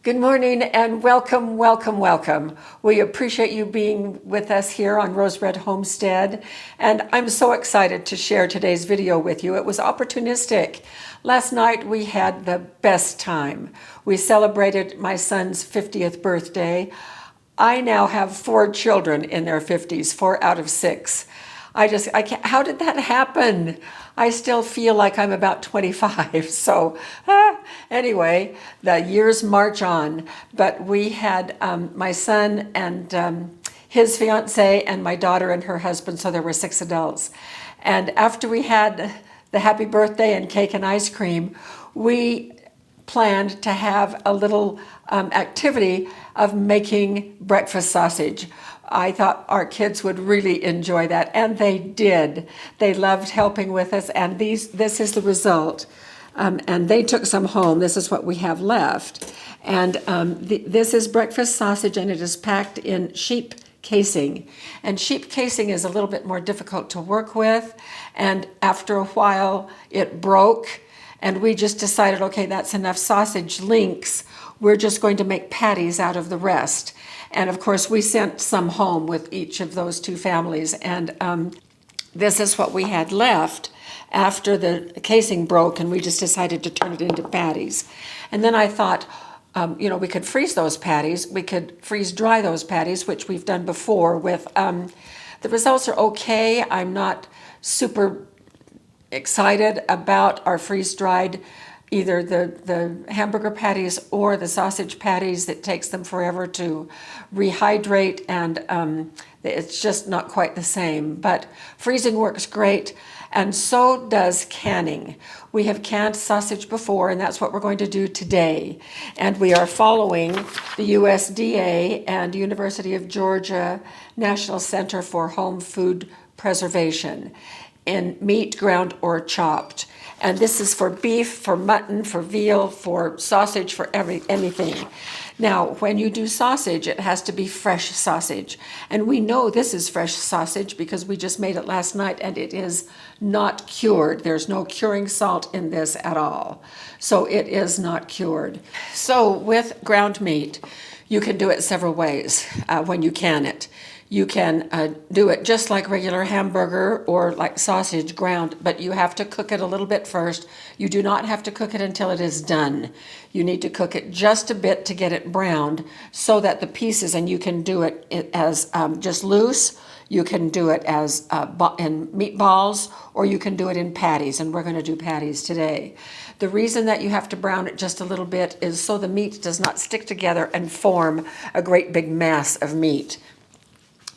Good morning and welcome, welcome, welcome. We appreciate you being with us here on Rosebud Homestead, and I'm so excited to share today's video with you. It was opportunistic. Last night we had the best time. We celebrated my son's 50th birthday. I now have 4 children in their 50s, 4 out of 6. I can't, how did that happen? I still feel like I'm about 25. So anyway, the years march on. But we had my son and his fiance and my daughter and her husband, so there were 6 adults. And after we had the happy birthday and cake and ice cream, we planned to have a little activity of making breakfast sausage. I thought our kids would really enjoy that, and they did. They loved helping with us, and this is the result. And they took some home. This is what we have left. And this is breakfast sausage, and it is packed in sheep casing. And sheep casing is a little bit more difficult to work with, and after a while it broke, and we just decided, okay, that's enough sausage links. We're just going to make patties out of the rest. And of course, we sent some home with each of those 2 families. And this is what we had left after the casing broke, and we just decided to turn it into patties. And then I thought, we could freeze those patties. We could freeze dry those patties, which we've done before with, the results are okay. I'm not super excited about our freeze-dried, either the hamburger patties or the sausage patties. It takes them forever to rehydrate, and it's just not quite the same. But freezing works great, and so does canning. We have canned sausage before, and that's what we're going to do today. And we are following the USDA and University of Georgia National Center for Home Food Preservation in meat, ground or chopped. And this is for beef, for mutton, for veal, for sausage, for anything. Now, when you do sausage, it has to be fresh sausage. And we know this is fresh sausage because we just made it last night, and it is not cured. There's no curing salt in this at all. So it is not cured. So with ground meat, you can do it several ways when you can it. You can do it just like regular hamburger or like sausage ground, but you have to cook it a little bit first. You do not have to cook it until it is done. You need to cook it just a bit to get it browned so that the pieces, and you can do it as just loose, you can do it as in meatballs, or you can do it in patties, and we're going to do patties today. The reason that you have to brown it just a little bit is so the meat does not stick together and form a great big mass of meat.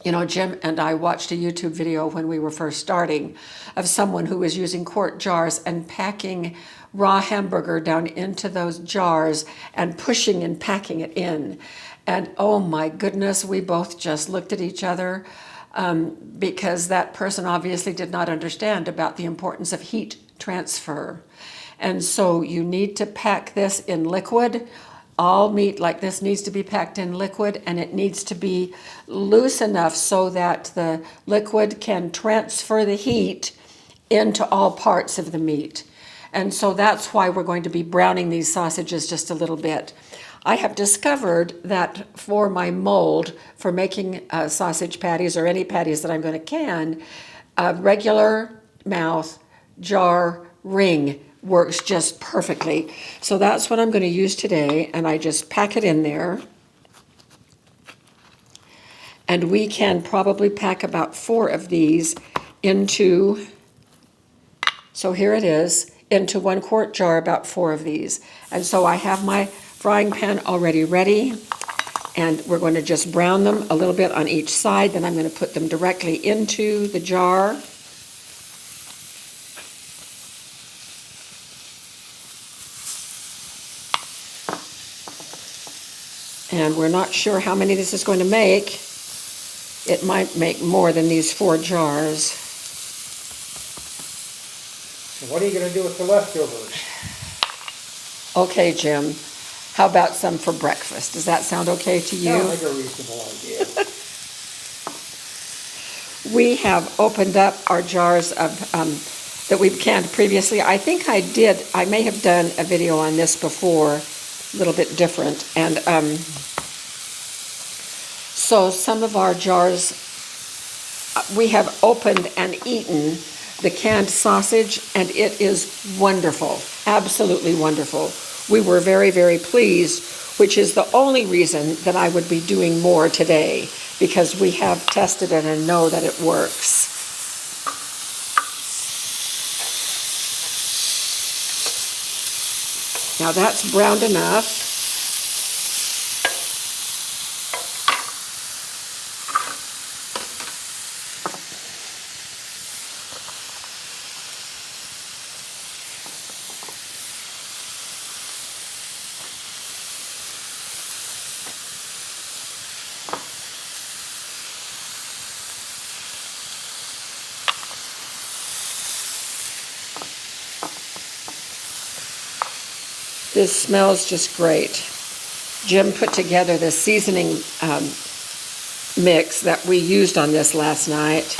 You know, Jim and I watched a YouTube video when we were first starting of someone who was using quart jars and packing raw hamburger down into those jars and pushing and packing it in. And oh my goodness, we both just looked at each other because that person obviously did not understand about the importance of heat transfer. And so you need to pack this in liquid. All meat like this needs to be packed in liquid, and it needs to be loose enough so that the liquid can transfer the heat into all parts of the meat. And so that's why we're going to be browning these sausages just a little bit. I have discovered that for my mold for making sausage patties or any patties that I'm going to can, a regular mouth, jar, ring works just perfectly. So that's what I'm going to use today, and I just pack it in there. And we can probably pack about 4 of these into, so here it is, into 1 quart jar, about 4 of these. And so I have my frying pan already ready, and we're going to just brown them a little bit on each side. Then I'm going to put them directly into the jar. And we're not sure how many this is going to make. It might make more than these 4 jars. So what are you going to do with the leftovers? Okay, Jim. How about some for breakfast? Does that sound okay to you? Sounds like a reasonable idea. We have opened up our jars of that we've canned previously. I think I may have done a video on this before, a little bit different. And so some of our jars, we have opened and eaten the canned sausage, and it is wonderful, absolutely wonderful. We were very, very pleased, which is the only reason that I would be doing more today, because we have tested it and know that it works. Now that's browned enough. This smells just great. Jim put together the seasoning mix that we used on this last night.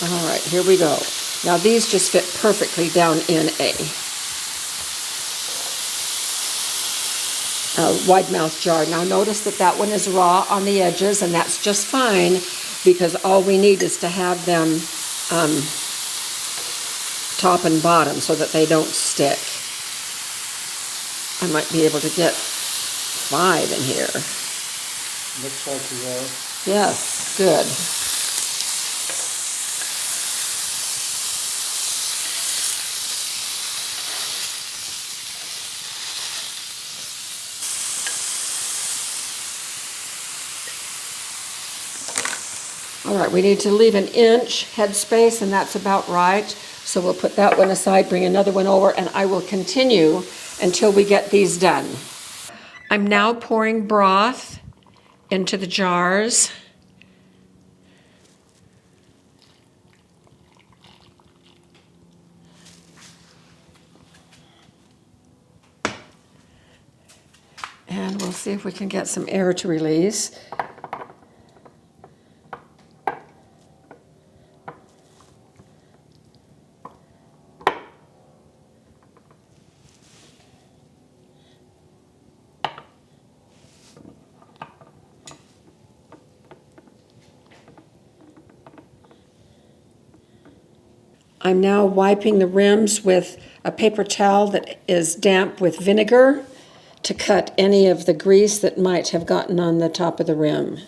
All right, here we go. Now these just fit perfectly down in a wide mouth jar. Now notice that that one is raw on the edges, and that's just fine, because all we need is to have them top and bottom so that they don't stick. I might be able to get 5 in here. Looks like you are. Yes, good. All right, we need to leave an inch headspace, and that's about right. So we'll put that one aside, bring another one over, and I will continue until we get these done. I'm now pouring broth into the jars. And we'll see if we can get some air to release. I'm now wiping the rims with a paper towel that is damp with vinegar to cut any of the grease that might have gotten on the top of the rim.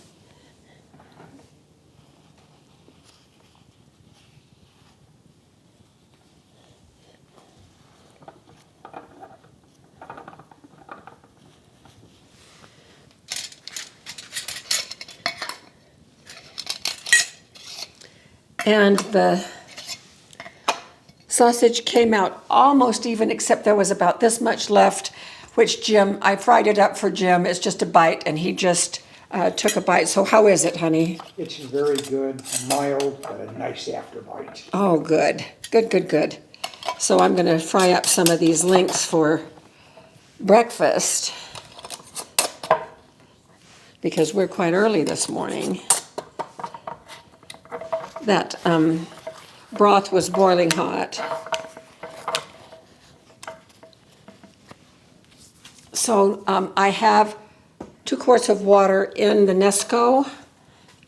And the sausage came out almost even, except there was about this much left, which Jim, I fried it up for Jim. It's just a bite, and he just took a bite. So how is it, honey? It's very good, mild, but a nice afterbite. Oh, good. Good, good, good. So I'm going to fry up some of these links for breakfast, because we're quite early this morning. That broth was boiling hot. So I have 2 quarts of water in the Nesco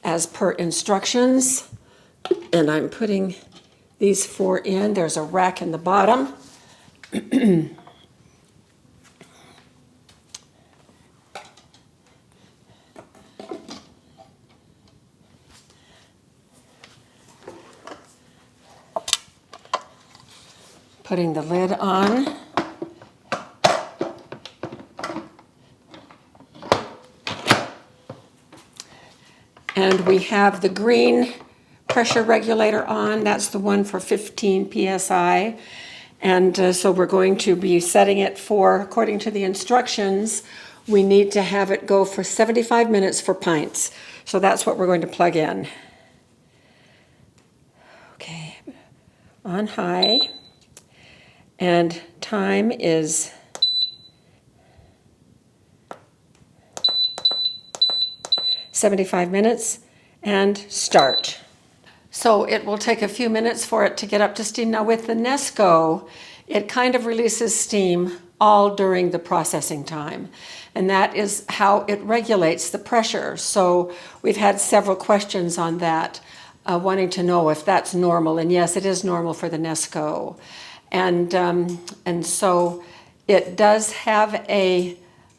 as per instructions, and I'm putting these 4 in. There's a rack in the bottom. Putting the lid on. And we have the green pressure regulator on. That's the one for 15 psi. And so we're going to be setting it for, according to the instructions, we need to have it go for 75 minutes for pints. So that's what we're going to plug in. Okay, on high. And time is 75 minutes, and start. So it will take a few minutes for it to get up to steam. Now with the Nesco, it kind of releases steam all during the processing time. And that is how it regulates the pressure. So we've had several questions on that, wanting to know if that's normal. And yes, it is normal for the Nesco. And so it does have a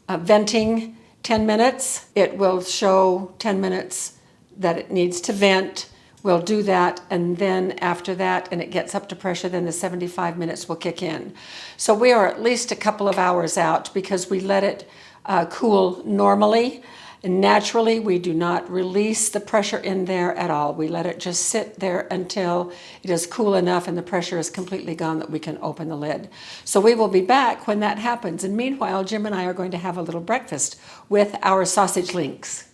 venting 10 minutes. It will show 10 minutes that it needs to vent. We'll do that, and then after that, and it gets up to pressure, then the 75 minutes will kick in. So we are at least a couple of hours out because we let it cool normally. And naturally, we do not release the pressure in there at all. We let it just sit there until it is cool enough and the pressure is completely gone that we can open the lid. So we will be back when that happens. And meanwhile, Jim and I are going to have a little breakfast with our sausage links.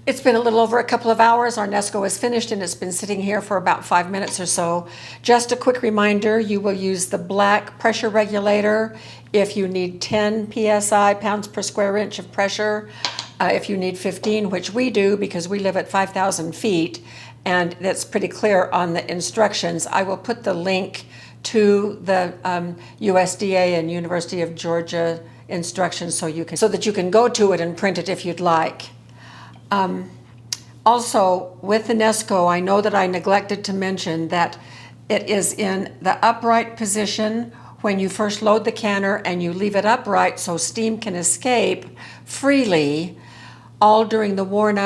It's been a little over a couple of hours. Our Nesco is finished and it's been sitting here for about 5 minutes or so. Just a quick reminder, you will use the black pressure regulator if you need 10 psi, pounds per square inch of pressure. If you need 15, which we do because we live at 5,000 feet, and that's pretty clear on the instructions. I will put the link to the USDA and University of Georgia instructions so that you can go to it and print it if you'd like. Also, with the Nesco, I know that I neglected to mention that it is in the upright position when you first load the canner, and you leave it upright so steam can escape freely all during the warm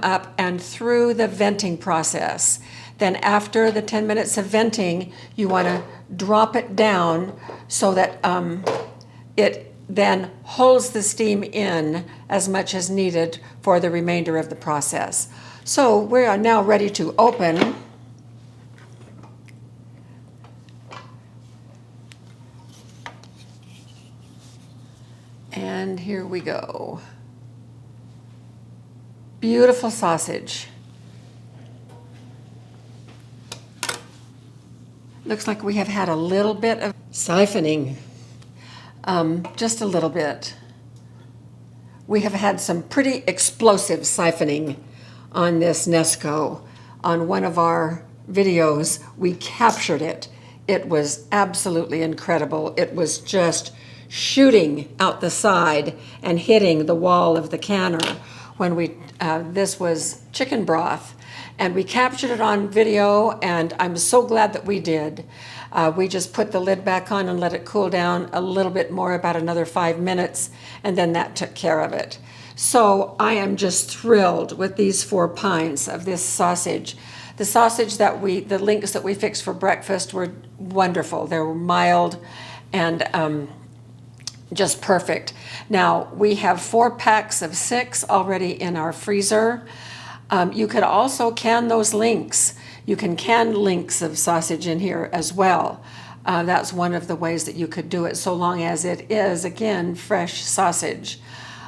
up and through the venting process. Then after the 10 minutes of venting, you want to drop it down so that it then holds the steam in as much as needed for the remainder of the process. So we are now ready to open. And here we go. Beautiful sausage. Looks like we have had a little bit of siphoning, just a little bit. We have had some pretty explosive siphoning on this Nesco. On one of our videos, we captured it. It was absolutely incredible. It was just shooting out the side and hitting the wall of the canner when this was chicken broth, and we captured it on video, and I'm so glad that we did. We just put the lid back on and let it cool down a little bit more, about another 5 minutes, and then that took care of it. So I am just thrilled with these 4 pints of this sausage. The sausage the links that we fixed for breakfast were wonderful. They were mild and just perfect. Now, we have 4 packs of 6 already in our freezer. You could also can those links. You can can links of sausage in here as well. That's one of the ways that you could do it, so long as it is, again, fresh sausage.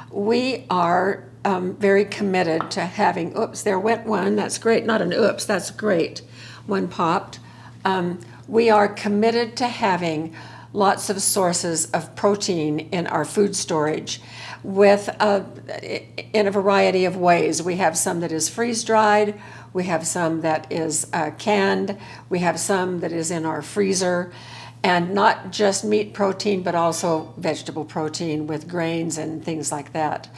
We are very committed to having, oops, there went one, that's great, not an oops, that's great, one popped. We are committed to having lots of sources of protein in our food storage in a variety of ways. We have some that is freeze-dried, we have some that is canned, we have some that is in our freezer, and not just meat protein, but also vegetable protein with grains and things like that,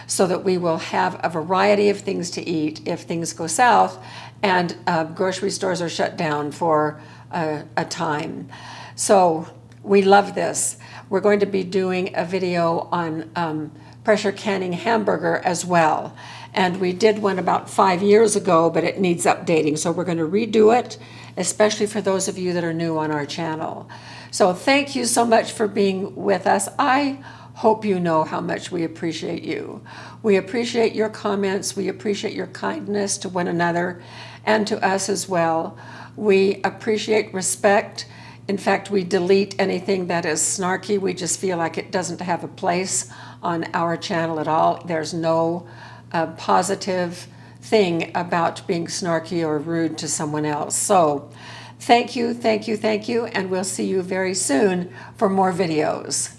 so that we will have a variety of things to eat if things go south and grocery stores are shut down for a time. So we love this. We're going to be doing a video on pressure canning hamburger as well. And we did one about 5 years ago, but it needs updating. So we're going to redo it, especially for those of you that are new on our channel. So thank you so much for being with us. I hope you know how much we appreciate you. We appreciate your comments. We appreciate your kindness to one another and to us as well. We appreciate respect. In fact, we delete anything that is snarky. We just feel like it doesn't have a place on our channel at all. There's no positive thing about being snarky or rude to someone else. So thank you, thank you, thank you, and we'll see you very soon for more videos.